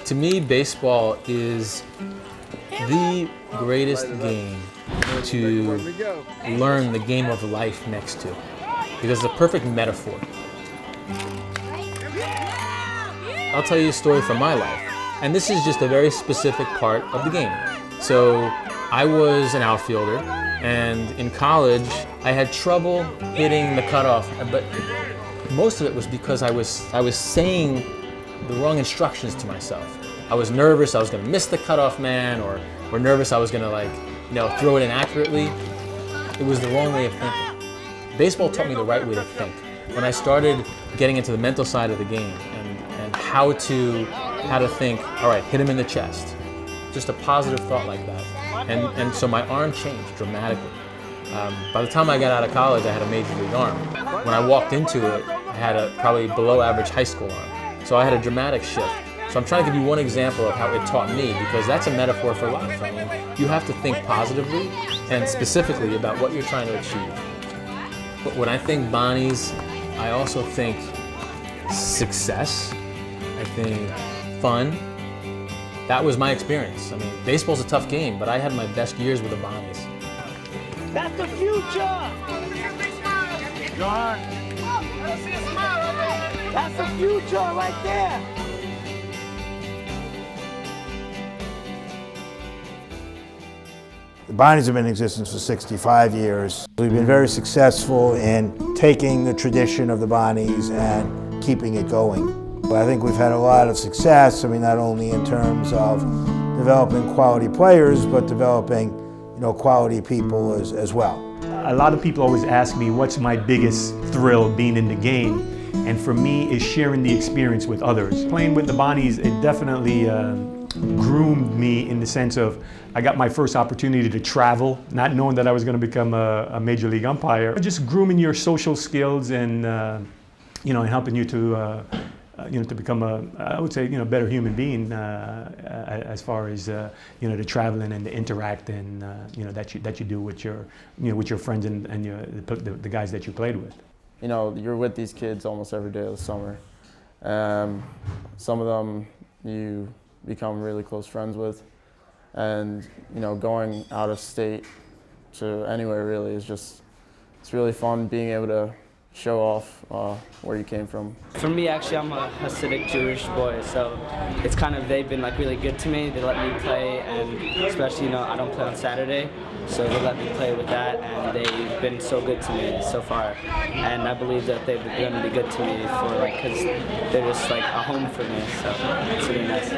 To me, baseball is the greatest game to learn the game of life next to, because it's a perfect metaphor. I'll tell you a story from my life, and this is just a very specific part of the game. So I was an outfielder, and in college I had trouble hitting the cutoff, but most of it was because I was saying the wrong instructions to myself. I was nervous I was going to miss the cutoff man, or nervous I was going to throw it inaccurately. It was the wrong way of thinking. Baseball taught me the right way to think. When I started getting into the mental side of the game and how to think, all right, hit him in the chest. Just a positive thought like that. And so my arm changed dramatically. By the time I got out of college, I had a major league arm. When I walked into it, I had a probably below average high school arm. So I had a dramatic shift. So I'm trying to give you one example of how it taught me, because that's a metaphor for life. I mean, you have to think positively and specifically about what you're trying to achieve. But when I think Bonnie's, I also think success, I think fun. That was my experience. I mean, baseball's a tough game, but I had my best years with the Bonnies. That's the future! John. That's the future right there! The Bonnies have been in existence for 65 years. We've been very successful in taking the tradition of the Bonnies and keeping it going. But I think we've had a lot of success, not only in terms of developing quality players, but developing, quality people as well. A lot of people always ask me, what's my biggest thrill being in the game? And for me, is sharing the experience with others. Playing with the Bonnies, it definitely groomed me in the sense of I got my first opportunity to travel, not knowing that I was going to become a major league umpire. Just grooming your social skills and and helping you to to become I would say better human being as far as the traveling and the interact and that you do with your with your friends and the guys that you played with. You're with these kids almost every day of the summer. Some of them you become really close friends with, and going out of state to anywhere really is it's really fun being able to show off where you came from. For me, actually, I'm a Hasidic Jewish boy, so it's they've been really good to me. They let me play, and especially I don't play on Saturday, so they let me play with that, and they've been so good to me so far. And I believe that they're going to be good to me because they're just a home for me, so it's really nice.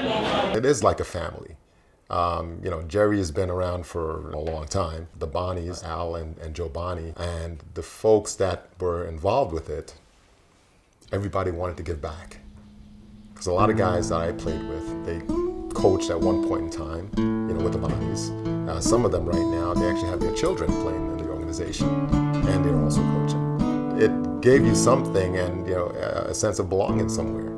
It is like a family. Jerry has been around for a long time. The Bonnies, Al and Joe Bonney, and the folks that were involved with it, everybody wanted to give back. Because a lot of guys that I played with, they coached at one point in time, with the Bonnies. Some of them right now, they actually have their children playing in the organization, and they're also coaching. It gave you something and, a sense of belonging somewhere.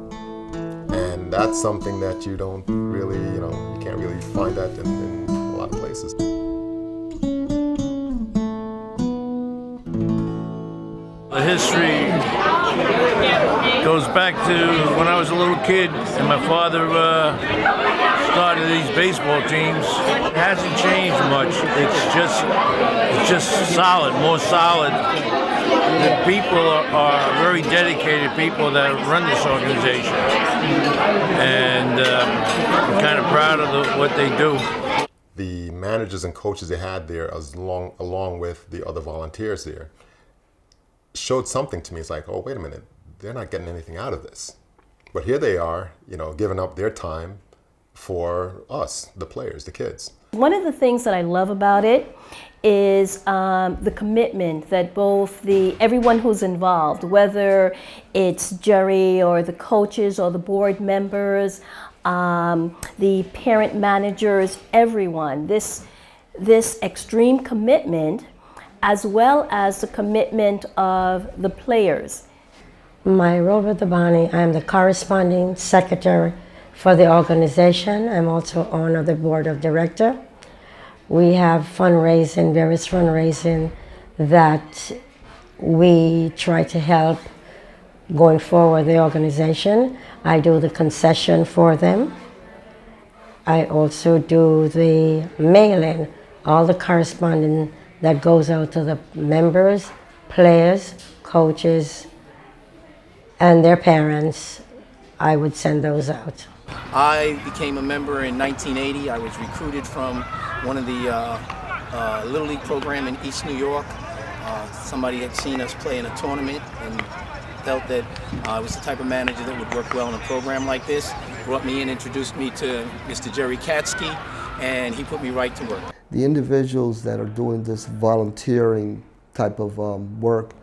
And that's something that you don't really, you can't really find that in a lot of places. The history goes back to when I was a little kid and my father started these baseball teams. It hasn't changed much. It's just solid, more solid. The people are very dedicated people that run this organization, and I'm kind of proud of what they do. The managers and coaches they had there, along with the other volunteers there, showed something to me. It's oh, wait a minute, they're not getting anything out of this. But here they are, giving up their time for us, the players, the kids. One of the things that I love about it is the commitment that everyone who's involved, whether it's Jerry or the coaches or the board members, the parent managers, everyone, this extreme commitment, as well as the commitment of the players. My role with the Bonnie, I'm the corresponding secretary for the organization. I'm also on the board of directors. We have various fundraising that we try to help going forward the organization. I do the concession for them. I also do the mailing, all the corresponding that goes out to the members, players, coaches, and their parents. I would send those out. I became a member in 1980. I was recruited from one of the Little League program in East New York. Somebody had seen us play in a tournament and felt that I was the type of manager that would work well in a program like this. Brought me in, introduced me to Mr. Jerry Katsky, and he put me right to work. The individuals that are doing this volunteering type of work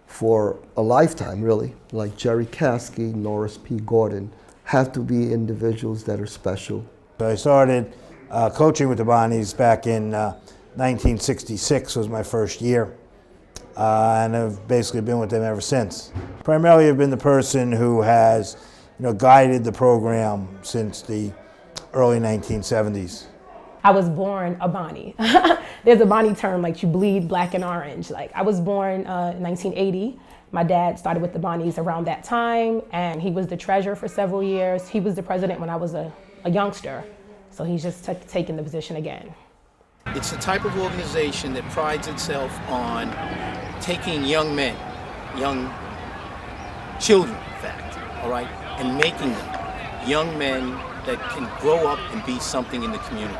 for a lifetime, really, like Jerry Katsky, Norris P. Gordon, have to be individuals that are special. I started coaching with the Bonnies back in 1966 was my first year. And I've basically been with them ever since. Primarily, I've been the person who has, guided the program since the early 1970s. I was born a Bonnie. There's a Bonnie term, like you bleed black and orange. Like I was born in 1980. My dad started with the Bonnies around that time, and he was the treasurer for several years. He was the president when I was a youngster, so he's just taken the position again. It's the type of organization that prides itself on taking young men, young children, in fact, all right, and making them young men that can grow up and be something in the community.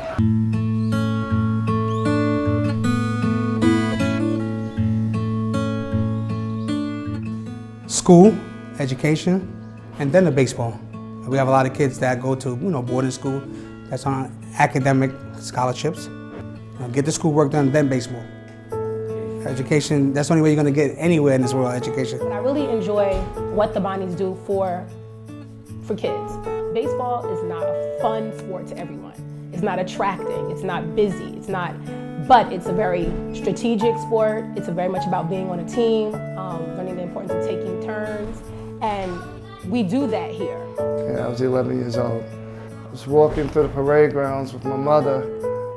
School, education, and then the baseball. We have a lot of kids that go to boarding school that's on academic scholarships. Get the schoolwork done, then baseball. Education, that's the only way you're going to get anywhere in this world, education. I really enjoy what the Bonnies do for kids. Baseball is not a fun sport to everyone. It's not attracting, it's not busy, but it's a very strategic sport. It's very much about being on a team, learning the importance of taking turns, and we do that here. I was 11 years old. I was walking through the parade grounds with my mother,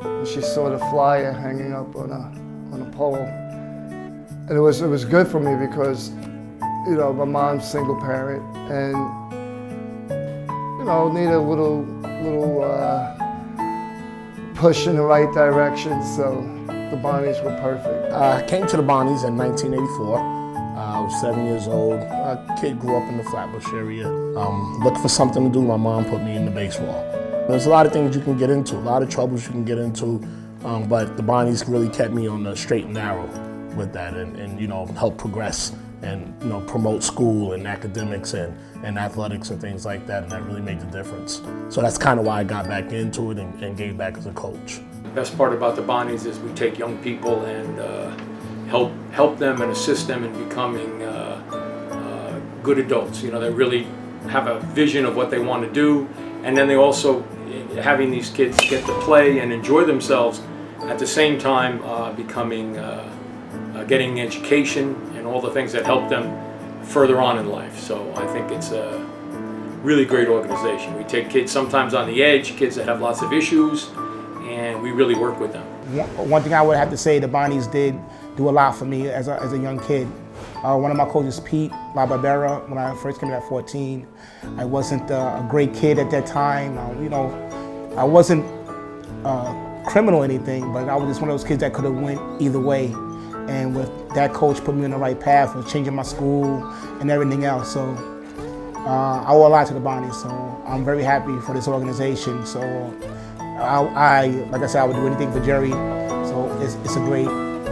and she saw the flyer hanging up on a pole. And it was good for me because, my mom's single parent and, needed a little push in the right direction, so the Bonnies were perfect. I came to the Bonnies in 1984. I was 7 years old. A kid grew up in the Flatbush area. Looking for something to do, my mom put me into baseball. There's a lot of things you can get into, a lot of troubles you can get into, but the Bonnies really kept me on the straight and narrow with that and help progress and promote school and academics and athletics and things like that, and that really made the difference. So that's kind of why I got back into it and gave back as a coach. The best part about the Bonnies is we take young people and help them and assist them in becoming good adults. They really have a vision of what they want to do, and then they also, having these kids get to play and enjoy themselves at the same time getting education and all the things that help them further on in life. So I think it's a really great organization. We take kids sometimes on the edge, kids that have lots of issues, and we really work with them. One thing I would have to say, the Bonnies did do a lot for me as a young kid. One of my coaches, Pete LaBarbera, when I first came in at 14, I wasn't a great kid at that time. I wasn't criminal or anything, but I was just one of those kids that could have went either way. And with that coach put me on the right path with changing my school and everything else. So I owe a lot to the Bonnies. So I'm very happy for this organization. So like I said, I would do anything for Jerry. So it's a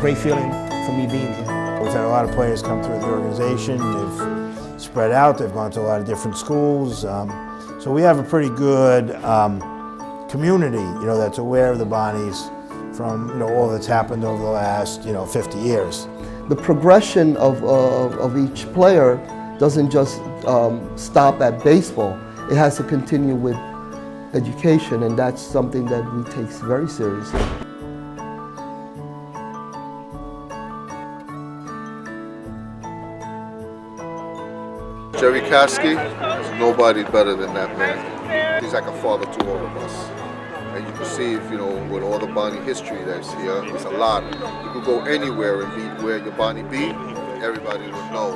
great feeling for me being here. We've had a lot of players come through the organization. They've spread out. They've gone to a lot of different schools. So we have a pretty good community, that's aware of the Bonnies from all that's happened over the last 50 years. The progression of each player doesn't just stop at baseball. It has to continue with education, and that's something that we take very seriously. Jerry Katsky, there's nobody better than that man. He's like a father to all of us. And you can see, with all the Bonnie history that's here, it's a lot. You could go anywhere and be where your Bonnie be, everybody will know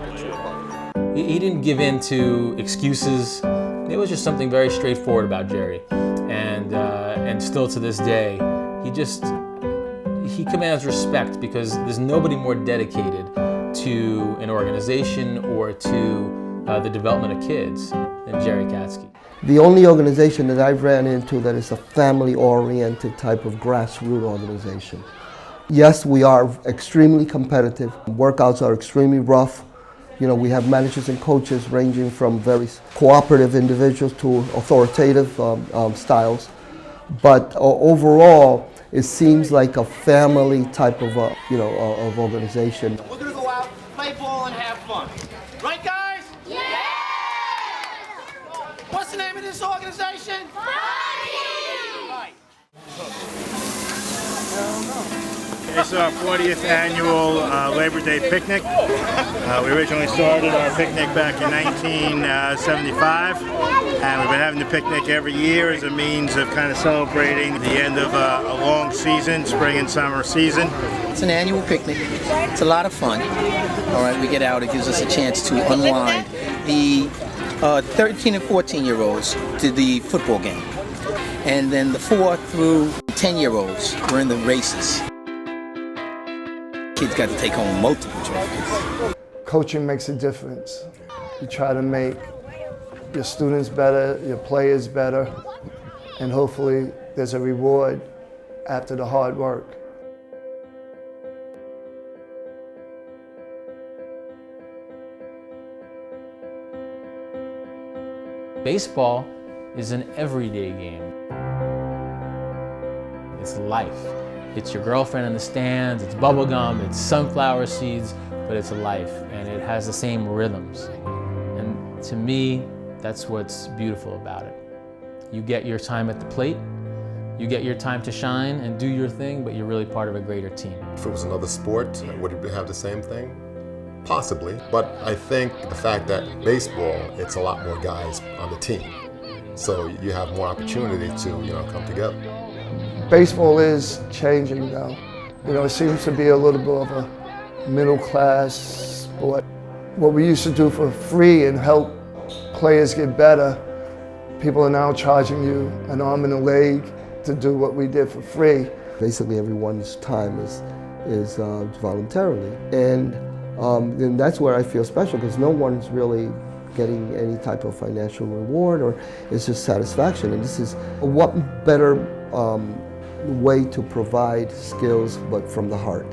that you're a Bonnie. He didn't give in to excuses. It was just something very straightforward about Jerry. And still to this day, he commands respect because there's nobody more dedicated to an organization or to the development of kids than Jerry Katsky. The only organization that I've ran into that is a family-oriented type of grassroots organization. Yes, we are extremely competitive. Workouts are extremely rough. You know, we have managers and coaches ranging from very cooperative individuals to authoritative styles. But overall, it seems like a family type of, of organization. We're gonna go out, play ball, and have fun. Right, guys? Yeah! What's the name of this organization? Right. It's our 40th annual Labor Day picnic. We originally started our picnic back in 1975, and we've been having the picnic every year as a means of kind of celebrating the end of a long season, spring and summer season. It's an annual picnic. It's a lot of fun. All right, we get out. It gives us a chance to unwind. The 13 and 14-year-olds did the football game, and then the 4 through 10-year-olds were in the races. Kids got to take home multiple trophies. Coaching makes a difference. You try to make your students better, your players better, and hopefully there's a reward after the hard work. Baseball is an everyday game. It's life. It's your girlfriend in the stands, it's bubble gum, it's sunflower seeds, but it's a life, and it has the same rhythms. And to me, that's what's beautiful about it. You get your time at the plate, you get your time to shine and do your thing, but you're really part of a greater team. If it was another sport, would it have the same thing? Possibly, but I think the fact that baseball, it's a lot more guys on the team. So you have more opportunity to, come together. Baseball is changing now. It seems to be a little bit of a middle-class sport. What we used to do for free and help players get better, people are now charging you an arm and a leg to do what we did for free. Basically, everyone's time is voluntarily, and then that's where I feel special because no one's really getting any type of financial reward, or it's just satisfaction. And this is what better way to provide skills, but from the heart.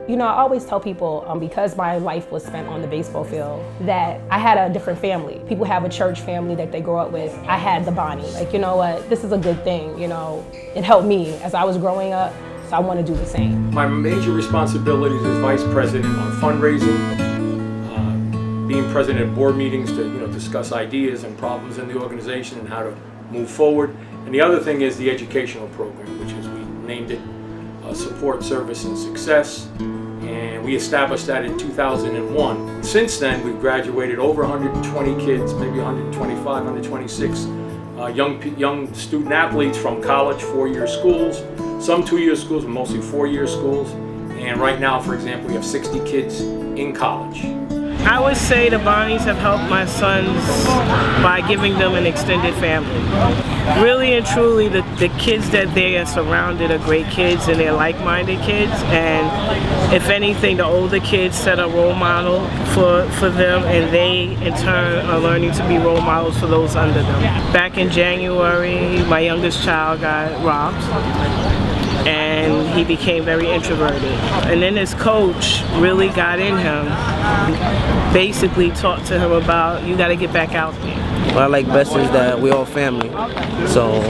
I always tell people, because my life was spent on the baseball field, that I had a different family. People have a church family that they grow up with. I had the Bonnie. Like, you know what, this is a good thing, It helped me as I was growing up, so I want to do the same. My major responsibilities as vice president are fundraising, being president of board meetings to discuss ideas and problems in the organization and how to move forward. And the other thing is the educational program, which is, we named it Support, Service, and Success. And we established that in 2001. Since then, we've graduated over 120 kids, maybe 125, 126 young student athletes from college, 4-year schools, some 2-year schools, but mostly 4-year schools. And right now, for example, we have 60 kids in college. I would say the Bonnies have helped my sons by giving them an extended family. Really and truly, the kids that they are surrounded are great kids and they're like-minded kids, and if anything, the older kids set a role model for them, and they in turn are learning to be role models for those under them. Back in January, my youngest child got robbed, and he became very introverted. And then his coach really got in him, basically talked to him about, you gotta get back out there. What I like best is that we're all family. So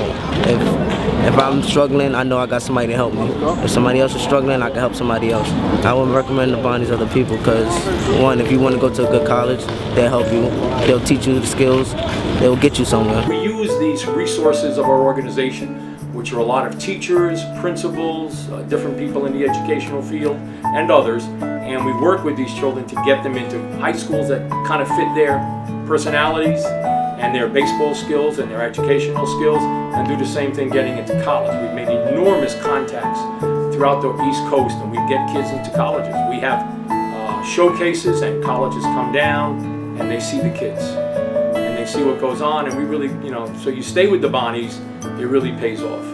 if I'm struggling, I know I got somebody to help me. If somebody else is struggling, I can help somebody else. I would recommend the Bonnies to other people because, one, if you want to go to a good college, they'll help you. They'll teach you the skills. They'll get you somewhere. We use these resources of our organization, which are a lot of teachers, principals, different people in the educational field, and others, and we work with these children to get them into high schools that kind of fit their personalities and their baseball skills and their educational skills, and do the same thing getting into college. We've made enormous contacts throughout the East Coast, and we get kids into colleges. We have showcases, and colleges come down and they see the kids and they see what goes on, and we really, so you stay with the Bonnies, it really pays off.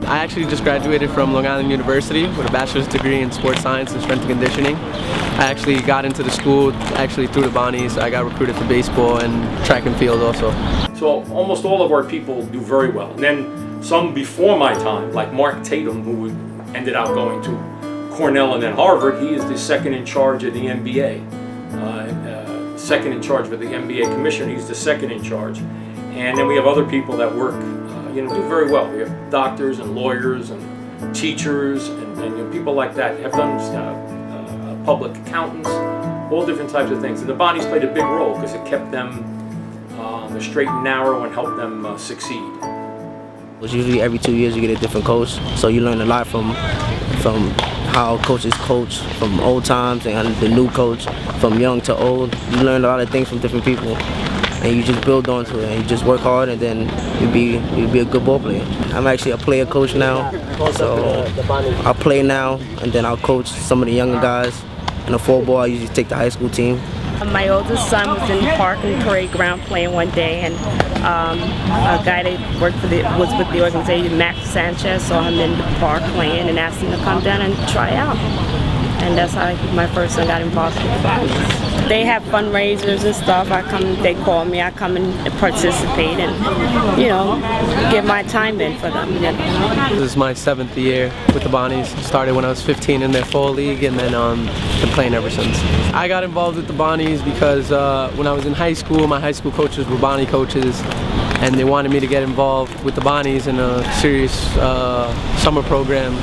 I actually just graduated from Long Island University with a bachelor's degree in sports science and strength and conditioning. I actually got into the school through the Bonnies. I got recruited for baseball and track and field also. So almost all of our people do very well. And then some before my time, like Mark Tatum, who ended up going to Cornell and then Harvard, he is the second in charge of the NBA. Second in charge with the NBA commissioner, he's the second in charge. And then we have other people that work, do very well. We have doctors and lawyers and teachers and people like that have done public accountants, all different types of things. And the Bonnies played a big role because it kept them on the straight and narrow and helped them succeed. Usually every 2 years you get a different coach, so you learn a lot from how coaches coach, from old times and the new coach, from young to old. You learn a lot of things from different people, and you just build onto it, and you just work hard, and then you'll be a good ball player. I'm actually a player coach now, so I'll play now, and then I'll coach some of the younger guys. In the fall ball, I usually take the high school team. My oldest son was in the park and parade ground playing one day, and a guy that was with the organization, Max Sanchez, saw him in the park playing and asked him to come down and try out. And that's how my first son got involved with the Bonnies. They have fundraisers and stuff. They call me, I come and participate and, give my time in for them. This is my 7th year with the Bonnies. Started when I was 15 in their fall league, and then been playing ever since. I got involved with the Bonnies because when I was in high school, my high school coaches were Bonnie coaches, and they wanted me to get involved with the Bonnies in a serious summer program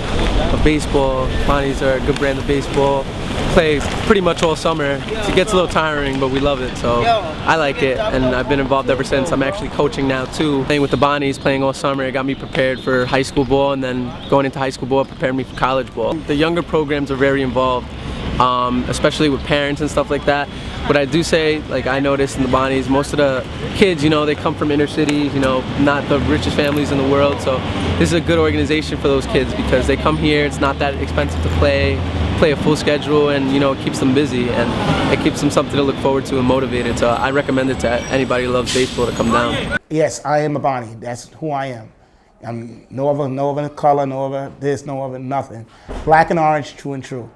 of baseball. Bonnies are a good brand of baseball. Play pretty much all summer. It gets a little tiring, but we love it, so I like it, and I've been involved ever since. I'm actually coaching now too. Playing with the Bonnies, playing all summer, it got me prepared for high school ball, and then going into high school ball prepared me for college ball. The younger programs are very involved, especially with parents and stuff like that. What I do say, like I noticed in the Bonnies, most of the kids, they come from inner cities, not the richest families in the world, so this is a good organization for those kids because they come here, it's not that expensive to play a full schedule, and it keeps them busy, and it gives them something to look forward to and motivated. So I recommend it to anybody who loves baseball to come down. Yes, I am a Bonnie. That's who I am. I'm no other color, no other this, no other nothing. Black and orange, true and true.